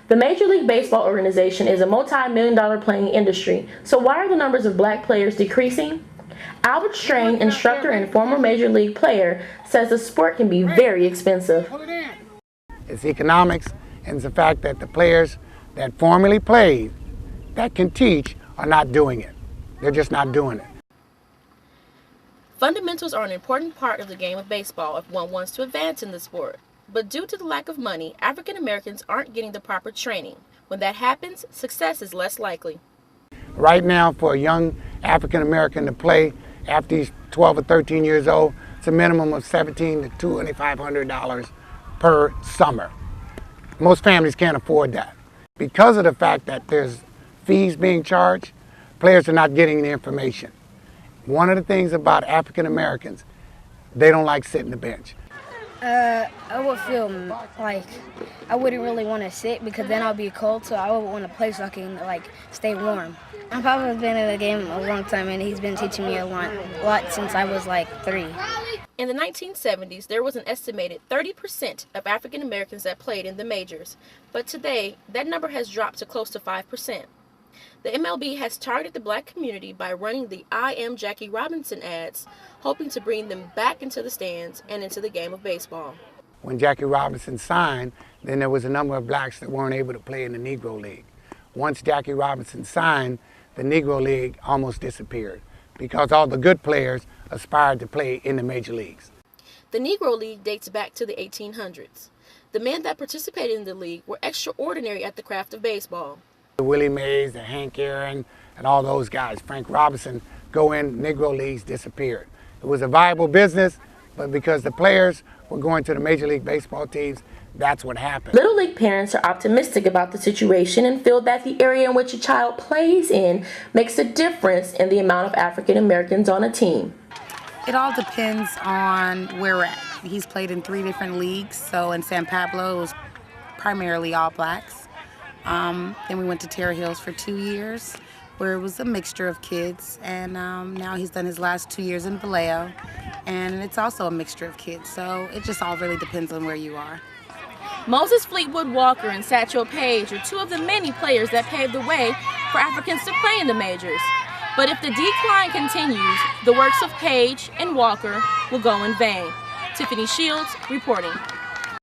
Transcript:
The Major League Baseball organization is a multi-million-dollar playing industry, so why are the numbers of black players decreasing? Albert Strain, instructor and former Major League player, says the sport can be very expensive. It's economics, and it's the fact that the players that formerly played, that can teach, are not doing it. They're just not doing it. Fundamentals are an important part of the game of baseball if one wants to advance in the sport. But due to the lack of money, African Americans aren't getting the proper training. When that happens, success is less likely. Right now, for a young African American to play after he's 12 or 13 years old, it's a minimum of $1,700 to $2,500 per summer. Most families can't afford that. Because of the fact that there's fees being charged, players are not getting the information. One of the things about African Americans, they don't like sitting the bench. I would feel like I wouldn't really want to sit because then I'll be cold, so I would want to play so I can stay warm. My papa's been in the game a long time and he's been teaching me a lot since I was 3. In the 1970s, there was an estimated 30% of African Americans that played in the majors, but today that number has dropped to close to 5%. The MLB has targeted the black community by running the I Am Jackie Robinson ads, hoping to bring them back into the stands and into the game of baseball. When Jackie Robinson signed, then there was a number of blacks that weren't able to play in the Negro League. Once Jackie Robinson signed, the Negro League almost disappeared because all the good players aspired to play in the major leagues. The Negro League dates back to the 1800s. The men that participated in the league were extraordinary at the craft of baseball. The Willie Mays, the Hank Aaron, and all those guys, Frank Robinson, go in, Negro Leagues disappeared. It was a viable business, but because the players were going to the Major League Baseball teams, that's what happened. Little League parents are optimistic about the situation and feel that the area in which a child plays in makes a difference in the amount of African Americans on a team. It all depends on where we're at. He's played in 3 different leagues, so in San Pablo it was primarily all blacks. Then we went to Terre Hills for 2 years, where it was a mixture of kids, and now he's done his last 2 years in Vallejo, and it's also a mixture of kids, so it just all really depends on where you are. Moses Fleetwood Walker and Satchel Paige are 2 of the many players that paved the way for Africans to play in the majors. But if the decline continues, the works of Paige and Walker will go in vain. Tiffany Shields reporting.